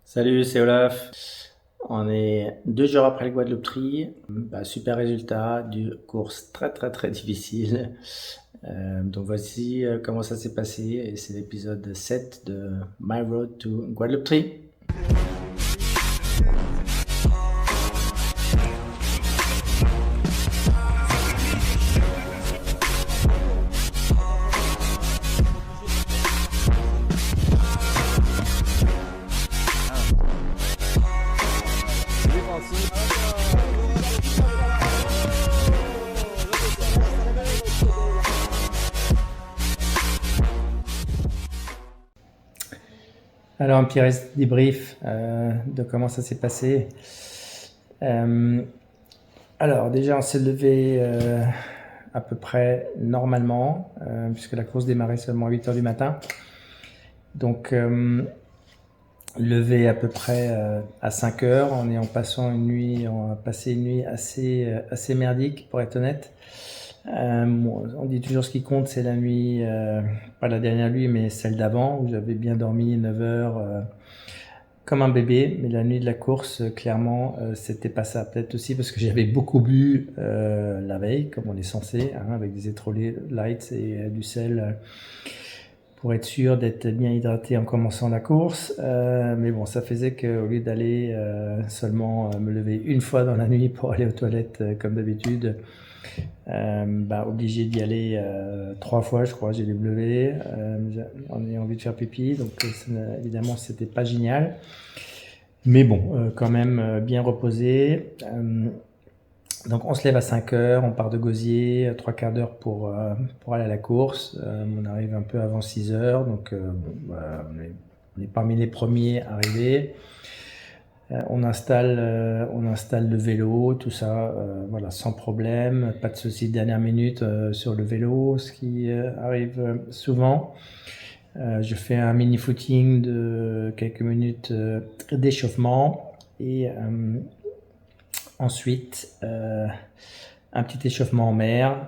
Salut, c'est Olaf. On est 2 jours après le Guadeloupe-Tri. Super résultat du course très très très difficile. Donc voici comment ça s'est passé et c'est l'épisode 7 de My Road to Guadeloupe-Tri. Alors un petit débrief de comment ça s'est passé. Euh, alors déjà on s'est levé à peu près normalement puisque la course démarrait seulement à 8 heures du matin. Donc levé à peu près à 5 heures en ayant on a passé une nuit assez merdique pour être honnête. On dit toujours ce qui compte c'est la nuit, pas la dernière nuit mais celle d'avant où j'avais bien dormi 9 heures comme un bébé, mais la nuit de la course clairement c'était pas ça. Peut-être aussi parce que j'avais beaucoup bu la veille comme on est censé, avec des électrolytes et du sel pour être sûr d'être bien hydraté en commençant la course. Mais bon, ça faisait qu'au lieu d'aller seulement me lever une fois dans la nuit pour aller aux toilettes comme d'habitude, obligé d'y aller 3 fois, je crois, j'ai dû me lever en ayant envie de faire pipi. Donc évidemment, c'était pas génial. Mais bon, quand même bien reposé. Donc on se lève à 5 heures, on part de Gosier, 3/4 d'heure pour aller à la course. On arrive un peu avant 6 heures, donc on est parmi les premiers arrivés. On installe le vélo, tout ça, voilà, sans problème, pas de souci de dernière minute sur le vélo, ce qui arrive souvent. Je fais un mini footing de quelques minutes d'échauffement et ensuite, un petit échauffement en mer.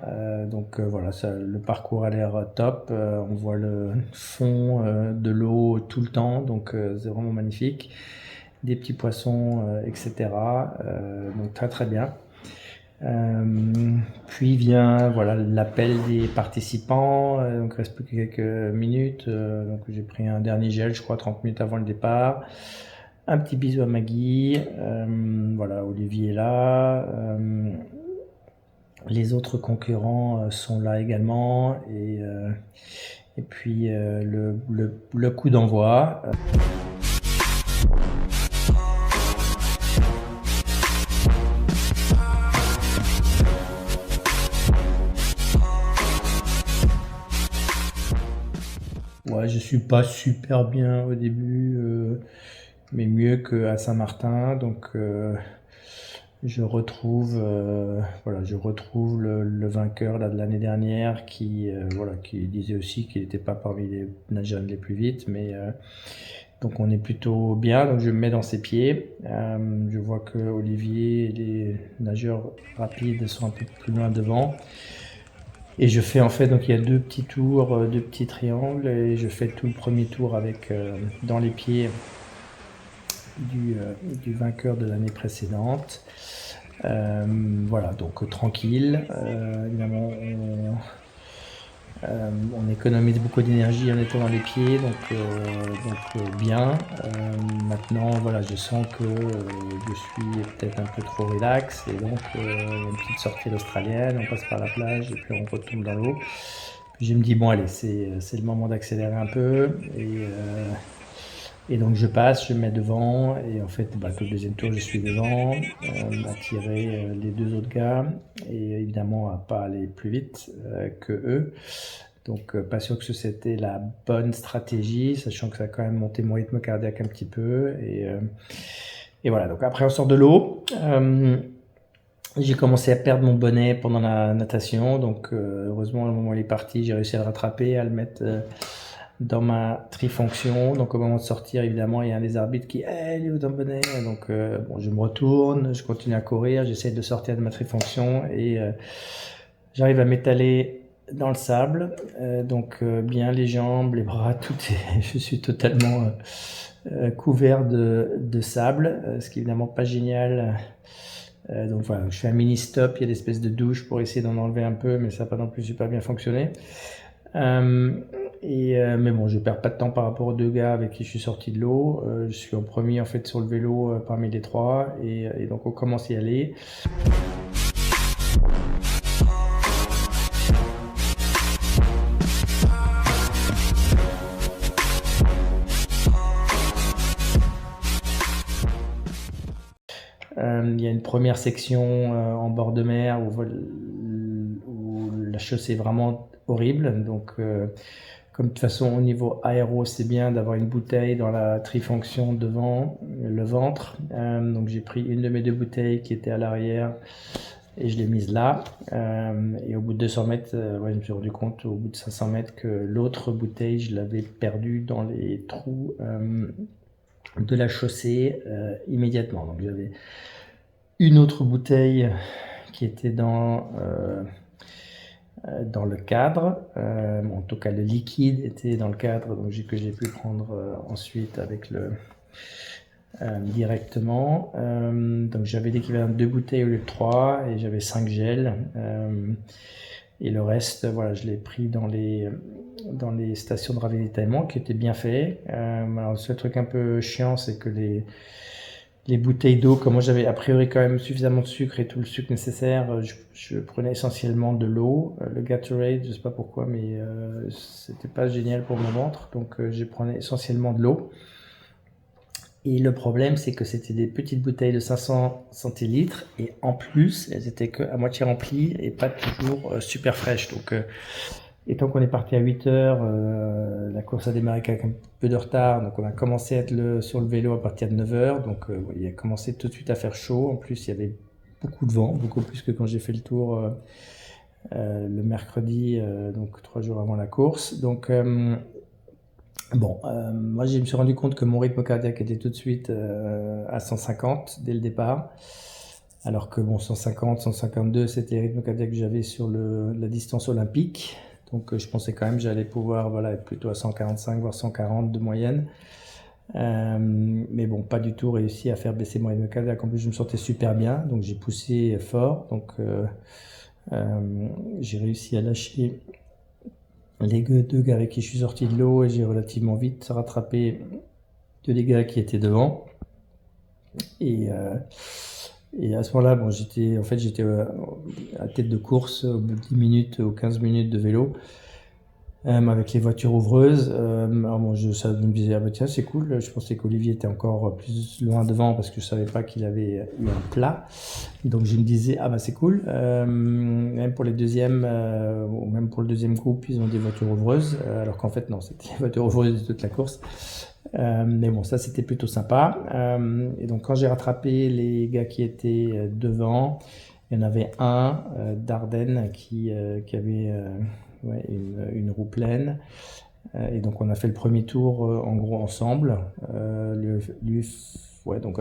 Voilà, le parcours a l'air top. On voit le fond de l'eau tout le temps, donc c'est vraiment magnifique. Des petits poissons, etc. Donc très très bien. Puis vient voilà l'appel des participants. Donc il reste plus que quelques minutes. Donc j'ai pris un dernier gel, je crois, 30 minutes avant le départ. Un petit bisou à Maggie, voilà, Olivier est là, les autres concurrents sont là également, et puis le coup d'envoi. Ouais, je suis pas super bien au début, mais mieux qu'à Saint-Martin, donc je retrouve le vainqueur là, de l'année dernière qui disait aussi qu'il n'était pas parmi les nageurs les plus vite, mais donc on est plutôt bien, donc je me mets dans ses pieds. Je vois que Olivier et les nageurs rapides sont un peu plus loin devant. Et je fais en fait, donc il y a 2 petits tours, 2 petits triangles, et je fais tout le premier tour avec dans les pieds du vainqueur de l'année précédente. Voilà, donc tranquille. Évidemment, on économise beaucoup d'énergie en étant dans les pieds, donc bien. Maintenant, voilà, je sens que je suis peut-être un peu trop relax, et donc une petite sortie australienne, on passe par la plage et puis on retourne dans l'eau. Puis je me dis bon allez, c'est le moment d'accélérer un peu, et donc je passe, je me mets devant, et en fait tout le deuxième tour je suis devant, à tirer les 2 autres gars, et évidemment à pas aller plus vite que eux. Donc pas sûr que c'était la bonne stratégie, sachant que ça a quand même monté mon rythme cardiaque un petit peu, et voilà. Donc après on sort de l'eau. J'ai commencé à perdre mon bonnet pendant la natation, donc heureusement au moment où il est parti, j'ai réussi à le rattraper, à le mettre dans ma trifonction. Donc au moment de sortir, évidemment, il y a un des arbitres qui hey, il est où ton bonnet? Donc je me retourne, je continue à courir, j'essaie de sortir de ma trifonction, et j'arrive à m'étaler dans le sable, donc bien les jambes, les bras, je suis totalement couvert de sable, ce qui est évidemment pas génial. Donc voilà, je fais un mini stop, il y a des espèces de douches pour essayer d'en enlever un peu, mais ça n'a pas non plus super bien fonctionné. Mais bon, je perds pas de temps par rapport aux deux gars avec qui je suis sorti de l'eau. Je suis en premier en fait sur le vélo parmi les trois, et donc on commence à y aller. Il y a une première section en bord de mer où la chaussée est vraiment horrible. Donc, comme de toute façon au niveau aéro, c'est bien d'avoir une bouteille dans la trifonction devant le ventre. Donc j'ai pris une de mes deux bouteilles qui était à l'arrière et je l'ai mise là. Et au bout de 200 mètres, je me suis rendu compte au bout de 500 mètres que l'autre bouteille, je l'avais perdue dans les trous de la chaussée immédiatement. Donc j'avais une autre bouteille qui était dans le cadre. En tout cas, le liquide était dans le cadre, donc que j'ai pu prendre ensuite avec directement. Donc j'avais l'équivalent de 2 bouteilles au lieu de 3 et j'avais 5 gels. Et le reste, voilà, je l'ai pris dans les stations de ravitaillement qui étaient bien faits. Alors, le seul truc un peu chiant, c'est que les bouteilles d'eau, comme moi j'avais a priori quand même suffisamment de sucre et tout le sucre nécessaire, je prenais essentiellement de l'eau. Le Gatorade, je sais pas pourquoi, mais c'était pas génial pour mon ventre, donc je prenais essentiellement de l'eau. Et le problème, c'est que c'était des petites bouteilles de 500 centilitres, et en plus, elles étaient que à moitié remplies et pas toujours super fraîches. Donc, étant qu'on est parti à 8 heures, la course a démarré avec un peu de retard, donc on a commencé à être sur le vélo à partir de 9 heures. Donc, il a commencé tout de suite à faire chaud. En plus, il y avait beaucoup de vent, beaucoup plus que quand j'ai fait le tour le mercredi, donc 3 jours avant la course. Donc, moi je me suis rendu compte que mon rythme cardiaque était tout de suite à 150 dès le départ, alors que bon, 150, 152 c'était le rythme cardiaque que j'avais sur la distance olympique. Donc je pensais quand même que j'allais pouvoir être plutôt à 145 voire 140 de moyenne. Mais bon, pas du tout réussi à faire baisser mon rythme cardiaque. En plus, je me sentais super bien, donc j'ai poussé fort. Donc j'ai réussi à lâcher les deux gars avec qui je suis sorti de l'eau, et j'ai relativement vite rattrapé deux des gars qui étaient devant. Et à ce moment-là, bon, j'étais à tête de course au bout de 10 minutes ou 15 minutes de vélo, avec les voitures ouvreuses. Alors bon, ça me disait, ah bah tiens, c'est cool. Je pensais qu'Olivier était encore plus loin devant parce que je savais pas qu'il avait eu un plat. Donc je me disais, ah bah c'est cool. Même pour les deuxièmes, ou même pour le deuxième groupe, ils ont des voitures ouvreuses, alors qu'en fait non, c'était les voitures ouvreuses de toute la course. Mais bon, ça c'était plutôt sympa. Et donc quand j'ai rattrapé les gars qui étaient devant, il y en avait un d'Ardennes qui avait une roue pleine. Et donc on a fait le premier tour en gros ensemble. Donc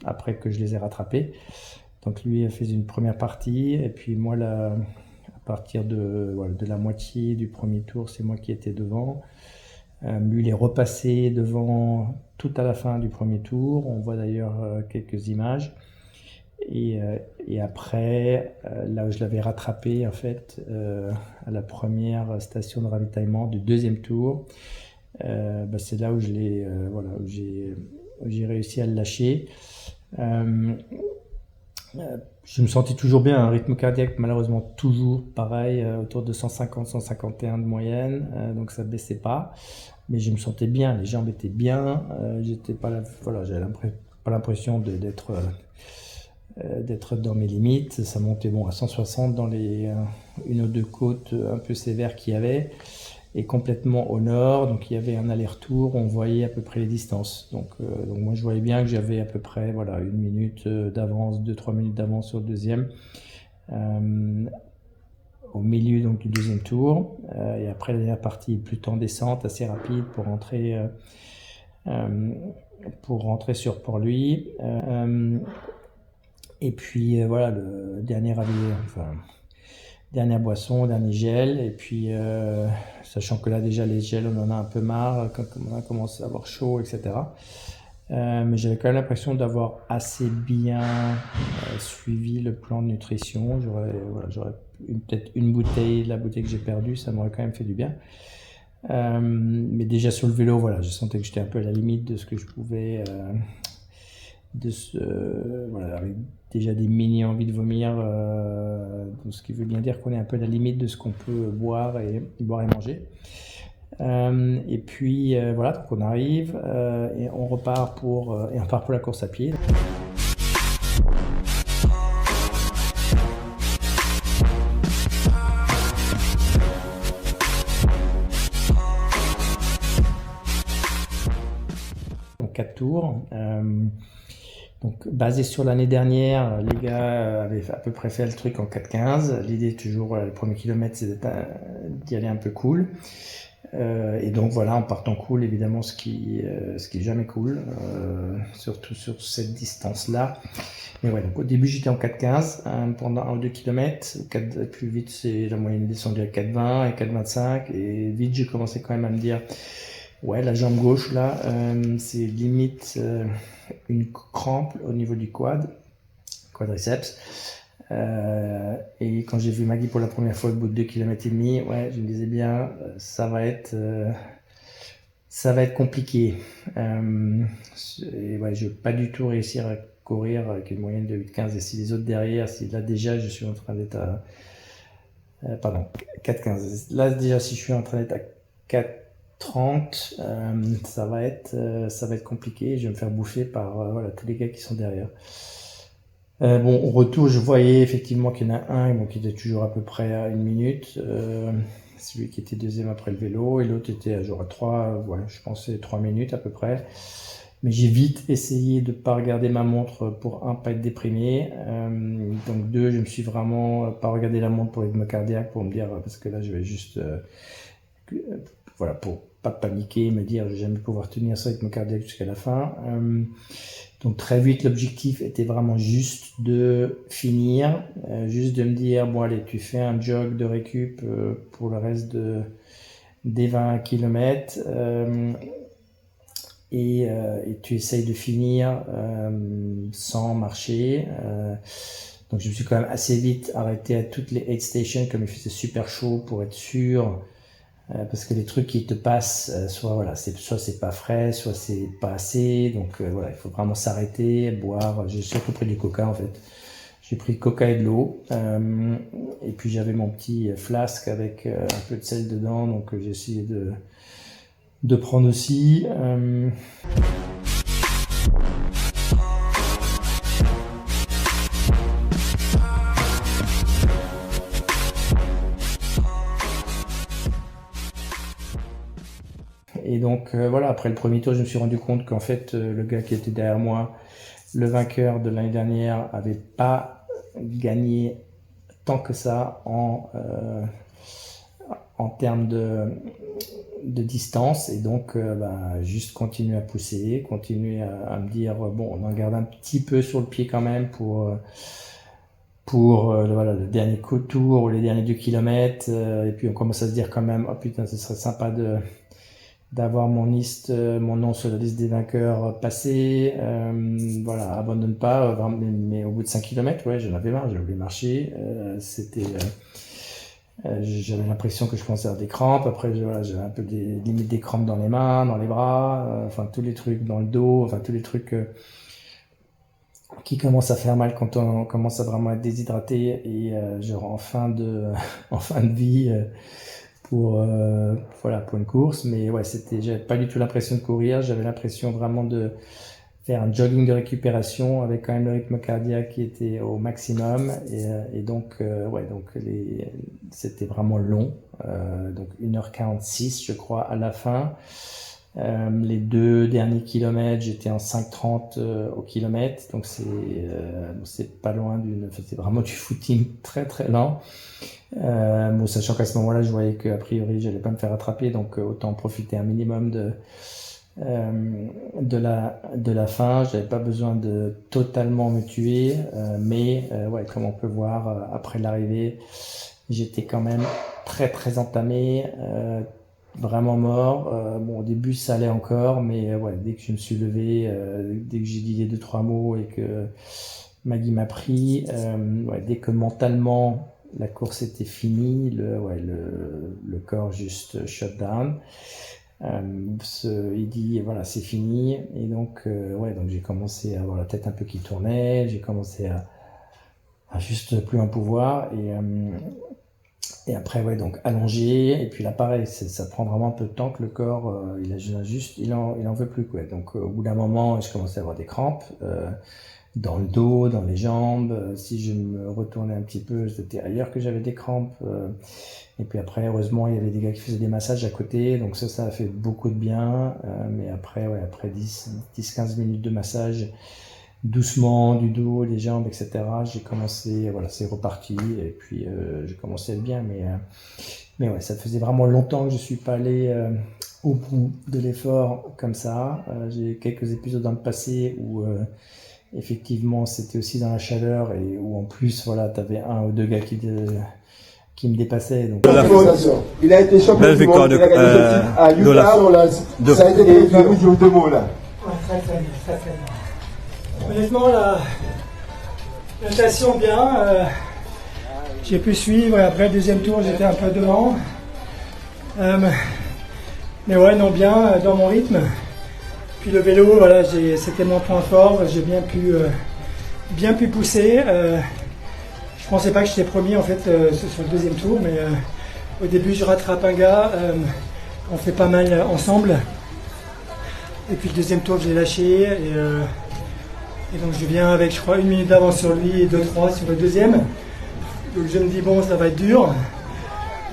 après que je les ai rattrapés. Donc lui a fait une première partie, et puis moi à partir de la moitié du premier tour, c'est moi qui étais devant. Lui, il est repassé devant tout à la fin du premier tour. On voit d'ailleurs quelques images. Et après, là où je l'avais rattrapé, en fait, à la première station de ravitaillement du deuxième tour, c'est là où j'ai réussi à le lâcher. Je me sentais toujours bien, un rythme cardiaque malheureusement toujours pareil, autour de 150-151 de moyenne, donc ça ne baissait pas, mais je me sentais bien, les jambes étaient bien, j'étais pas là, j'avais pas l'impression d'être dans mes limites. Ça montait à 160 dans les une ou deux côtes un peu sévères qu'il y avait, et complètement au nord, donc il y avait un aller-retour, on voyait à peu près les distances. Donc moi je voyais bien que j'avais à peu près 1 minute d'avance, 2-3 minutes d'avance sur le deuxième, au milieu donc du deuxième tour. Et après la dernière partie est plutôt en descente, assez rapide pour rentrer sur Port-Louis. Et puis le dernier dernière boisson, dernier gel, et puis sachant que là déjà les gels on en a un peu marre quand on a commencé à avoir chaud, etc. Mais j'avais quand même l'impression d'avoir assez bien suivi le plan de nutrition. J'aurais peut-être une bouteille, la bouteille que j'ai perdue, ça m'aurait quand même fait du bien. Mais déjà sur le vélo, voilà, je sentais que j'étais un peu à la limite de ce que je pouvais, voilà, avec déjà des mini envies de vomir, ce qui veut bien dire qu'on est un peu à la limite de ce qu'on peut boire et manger. Et puis voilà, donc on arrive et on repart et on part pour la course à pied. Donc 4 tours. Donc basé sur l'année dernière, les gars avaient à peu près fait le truc en 4,15. L'idée toujours, le premier kilomètre, c'est d'y aller un peu cool. Et donc voilà, en partant cool, évidemment, ce qui est jamais cool, surtout sur cette distance-là. Mais ouais, donc au début j'étais en 4,15 pendant 1 ou 2 km. Plus vite, c'est la moyenne descendue à 4,20 et 4,25. Et vite, j'ai commencé quand même à me dire, ouais, la jambe gauche là, c'est limite une crampe au niveau du quadriceps. Et quand j'ai vu Maggie pour la première fois au bout de 2 km et demi, ouais, je me disais bien, ça va être compliqué. Et ouais, je vais pas du tout réussir à courir avec une moyenne de 8,15. Et si les autres derrière, si là déjà je suis en train d'être à 4,15. Là déjà si je suis en train d'être à 4,30, ça va être compliqué. Je vais me faire bouffer par voilà, tous les gars qui sont derrière. Bon, au retour, je voyais effectivement qu'il y en a un qui était toujours à peu près à 1 minute, celui qui était deuxième après le vélo, et l'autre était genre à 3, ouais, je pensais 3 minutes à peu près. Mais j'ai vite essayé de pas regarder ma montre pour pas être déprimé. Donc 2, je me suis vraiment pas regardé la montre pour le rythme cardiaque pour me dire, parce que là je vais juste, voilà, pour pas paniquer, me dire je vais jamais pouvoir tenir ce rythme cardiaque jusqu'à la fin. Donc très vite, l'objectif était vraiment juste de finir, juste de me dire, bon allez, tu fais un jog de récup pour le reste des 20 km et tu essayes de finir sans marcher. Donc je me suis quand même assez vite arrêté à toutes les aid stations comme il faisait super chaud pour être sûr. Parce que les trucs qui te passent, soit c'est pas frais, soit c'est pas assez. Donc voilà, il faut vraiment s'arrêter, boire. J'ai surtout pris du coca en fait. J'ai pris du coca et de l'eau. Et puis j'avais mon petit flasque avec un peu de sel dedans. Donc j'ai essayé de prendre aussi. Et donc voilà, après le premier tour, je me suis rendu compte qu'en fait, le gars qui était derrière moi, le vainqueur de l'année dernière, avait pas gagné tant que ça en termes de distance. Et donc, juste continuer à pousser, continuer à me dire, bon, on en garde un petit peu sur le pied quand même pour voilà, le dernier tour ou les derniers 2 km. Et puis on commence à se dire quand même, oh putain, ce serait sympa d'avoir mon nom sur la liste des vainqueurs passé. Voilà, abandonne pas, mais au bout de 5 km, ouais, j'en avais marre, je voulais marcher. J'avais l'impression que je commençais à avoir des crampes. Après, voilà, j'avais un peu limite des crampes dans les mains, dans les bras, enfin tous les trucs dans le dos, enfin tous les trucs qui commencent à faire mal quand on commence à vraiment être déshydraté et genre en fin de vie. Voilà, pour une course. Mais ouais, j'avais pas du tout l'impression de courir, j'avais l'impression vraiment de faire un jogging de récupération avec quand même le rythme cardiaque qui était au maximum. Et donc, ouais, donc c'était vraiment long, donc 1h46 je crois à la fin. Les 2 derniers kilomètres, j'étais en 5,30 au kilomètre, donc c'est pas loin c'est vraiment du footing très très lent. Bon, sachant qu'à ce moment-là, je voyais qu'a priori, j'allais pas me faire attraper, donc autant profiter un minimum de la fin. J'avais pas besoin de totalement me tuer, mais ouais, comme on peut voir après l'arrivée, j'étais quand même très entamé, vraiment mort. Bon, au début ça allait encore, mais ouais, dès que je me suis levé, dès que j'ai dit les 2-3 mots et que Maggie m'a pris, ouais, dès que mentalement la course était finie, le corps juste shut down. Il dit voilà, c'est fini, et donc ouais, donc j'ai commencé à avoir la tête un peu qui tournait, j'ai commencé à juste plus en pouvoir, et après ouais, donc allongé, et puis là pareil, ça prend vraiment un peu de temps que le corps il en veut plus quoi. Donc au bout d'un moment je commençais à avoir des crampes dans le dos, dans les jambes. Si je me retournais un petit peu, c'était ailleurs que j'avais des crampes. Et puis après, heureusement, il y avait des gars qui faisaient des massages à côté, donc ça a fait beaucoup de bien. Mais après, ouais, après 10-15 minutes de massage, doucement, du dos, les jambes, etc., j'ai commencé, voilà, c'est reparti, et puis j'ai commencé à être bien. Mais ouais, ça faisait vraiment longtemps que je suis pas allé au bout de l'effort comme ça. J'ai eu quelques épisodes dans le passé où effectivement c'était aussi dans la chaleur, et où en plus, voilà, t'avais un ou deux gars qui me dépassaient. Donc... Il a été champion du monde, il a gagné ce titre à Utah. Ça a été deux mots là. Ouais, très bien. Honnêtement, la natation bien. J'ai pu suivre, et après le deuxième tour, j'étais un peu devant. Mais ouais, non, bien, dans mon rythme. Puis le vélo, voilà, c'était mon point fort. J'ai bien pu pousser. Je pensais pas que j'étais premier en fait sur le deuxième tour, mais au début je rattrape un gars, on fait pas mal ensemble. Et puis le deuxième tour je l'ai lâché, et donc je viens avec je crois 1 minute d'avance sur lui et 2-3 sur le deuxième. Donc je me dis bon, ça va être dur.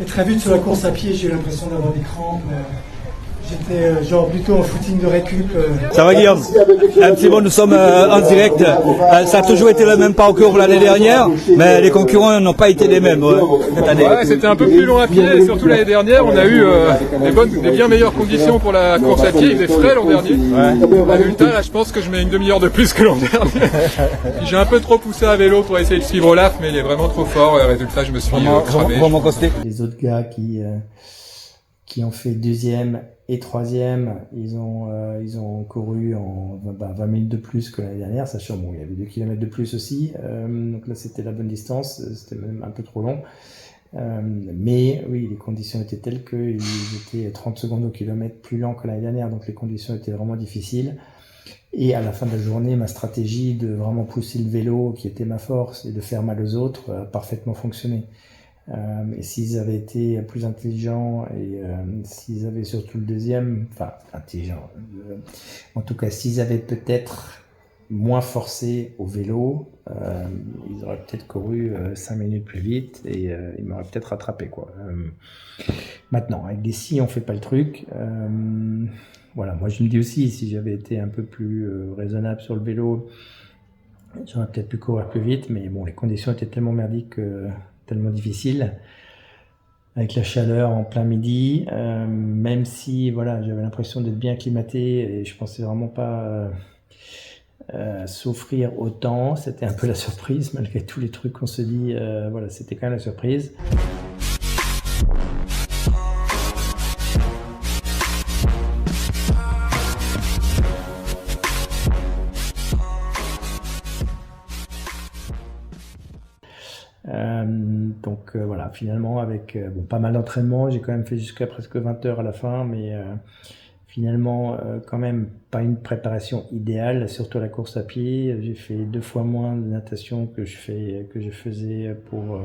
Et très vite sur la course à pied j'ai eu l'impression d'avoir des crampes. J'étais genre plutôt en footing de récup. Ça va Guillaume? Un petit mot, nous sommes en direct. Ça a toujours été le même parcours l'année dernière, mais les concurrents n'ont pas été les mêmes cette année. Ouais, c'était un peu plus long à pied, et surtout l'année dernière, on a eu des bien meilleures conditions pour la course à pied. Il faisait frais l'an dernier. Ouais. Résultat, là, je pense que je mets une demi-heure de plus que l'an dernier. J'ai un peu trop poussé à vélo pour essayer de suivre Olaf, mais il est vraiment trop fort. Résultat, je me suis cramé. Vraiment costé. Les autres gars qui ont fait deuxième et troisième, ils ont couru en 20 minutes de plus que l'année dernière, sachant bon, il y avait 2 kilomètres de plus aussi, donc là c'était la bonne distance, c'était même un peu trop long, mais oui, les conditions étaient telles qu'ils étaient 30 secondes au kilomètre plus lents que l'année dernière, donc les conditions étaient vraiment difficiles. Et à la fin de la journée, ma stratégie de vraiment pousser le vélo, qui était ma force, et de faire mal aux autres, a parfaitement fonctionné. Et s'ils avaient été plus intelligents, et s'ils avaient surtout le deuxième, enfin intelligents, en tout cas s'ils avaient peut-être moins forcé au vélo, ils auraient peut-être couru 5 minutes plus vite, et ils m'auraient peut-être rattrapé quoi. Maintenant, avec des si on fait pas le truc. Voilà, moi je me dis aussi, si j'avais été un peu plus raisonnable sur le vélo, j'aurais peut-être pu courir plus vite, mais bon, les conditions étaient tellement merdiques, tellement difficiles, avec la chaleur en plein midi, même si voilà, j'avais l'impression d'être bien acclimaté, et je pensais vraiment pas souffrir autant. C'était un peu la surprise, malgré tous les trucs qu'on se dit, voilà, c'était quand même la surprise. Donc voilà, finalement avec pas mal d'entraînement, j'ai quand même fait jusqu'à presque 20 heures à la fin, mais finalement quand même pas une préparation idéale, surtout à la course à pied. J'ai fait 2 fois moins de natation que je faisais pour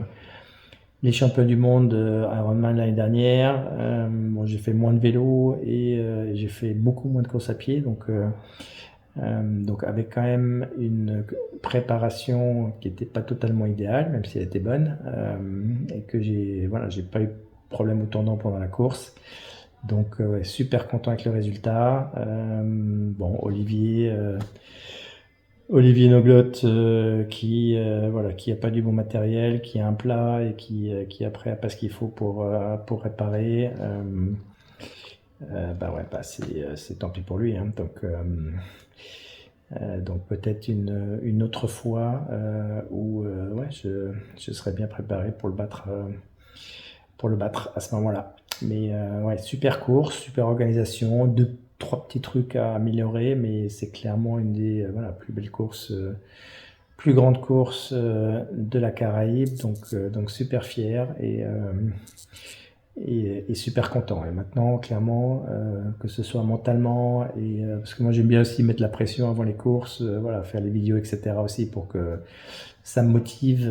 les champions du monde Ironman l'année dernière. Bon, j'ai fait moins de vélo, et j'ai fait beaucoup moins de course à pied, donc avec quand même une préparation qui n'était pas totalement idéale, même si elle était bonne, et que j'ai pas eu de problème au tendon pendant la course. Donc ouais, super content avec le résultat. Bon, Olivier Noglotte qui a pas du bon matériel, qui a un plat, et qui après a pas ce qu'il faut pour réparer. C'est tant pis pour lui, hein. Donc peut-être une autre fois où je serais bien préparé pour le battre pour le battre à ce moment-là. Mais ouais, super course, super organisation, 2-3 petits trucs à améliorer, mais c'est clairement une des voilà, plus belles courses, plus grandes courses de la Caraïbe, donc super fier et super content. Et maintenant, clairement, que ce soit mentalement, parce que moi j'aime bien aussi mettre la pression avant les courses, voilà, faire les vidéos, etc. aussi pour que ça me motive,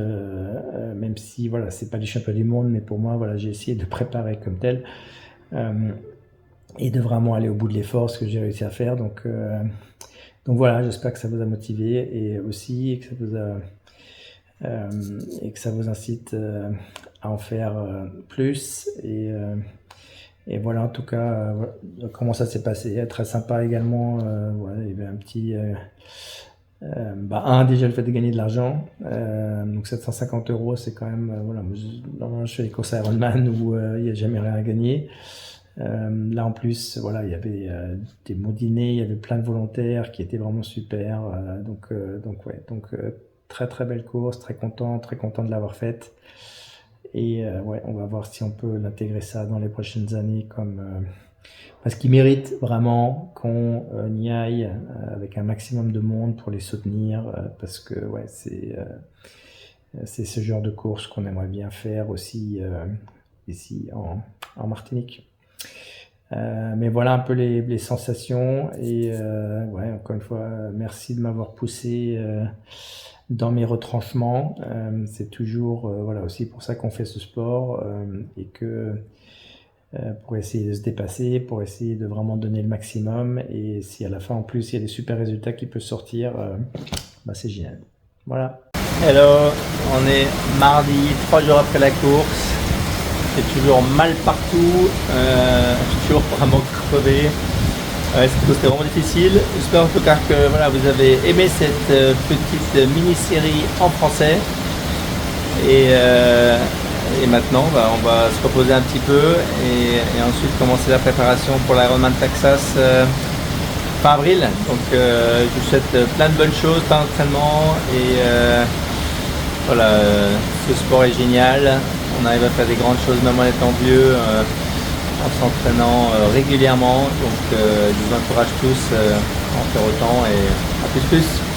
même si voilà, c'est pas les championnats du monde, mais pour moi, voilà, j'ai essayé de préparer comme tel et de vraiment aller au bout de l'effort, ce que j'ai réussi à faire. Donc voilà, j'espère que ça vous a motivé et aussi que ça vous incite à en faire plus et voilà en tout cas comment ça s'est passé. Très sympa également, voilà, il y avait un petit déjà le fait de gagner de l'argent, donc 750 €, c'est quand même voilà, normalement je fais les courses Ironman où il n'y a jamais rien à gagner. Là en plus voilà, il y avait des bons dîners, il y avait plein de volontaires qui étaient vraiment super, donc très très belle course, très content de l'avoir faite et ouais, on va voir si on peut l'intégrer ça dans les prochaines années comme parce qu'il mérite vraiment qu'on y aille avec un maximum de monde pour les soutenir, parce que ouais, c'est ce genre de course qu'on aimerait bien faire aussi ici en Martinique. Mais voilà un peu les sensations et ouais, encore une fois, merci de m'avoir poussé dans mes retranchements. C'est toujours voilà, aussi pour ça qu'on fait ce sport et que pour essayer de se dépasser, pour essayer de vraiment donner le maximum et si à la fin en plus il y a des super résultats qui peuvent sortir, c'est génial. Voilà. Hello, on est mardi, 3 jours après la course. C'est toujours mal partout, je suis toujours vraiment crevé. C'était vraiment difficile. J'espère en tout cas que voilà, vous avez aimé cette petite mini-série en français. Et maintenant, on va se reposer un petit peu et ensuite commencer la préparation pour l'Ironman Texas fin avril. Donc je vous souhaite plein de bonnes choses, plein d'entraînement et voilà, ce sport est génial. On arrive à faire des grandes choses même en étant vieux, en s'entraînant régulièrement. Donc je vous encourage tous à en faire autant et à plus.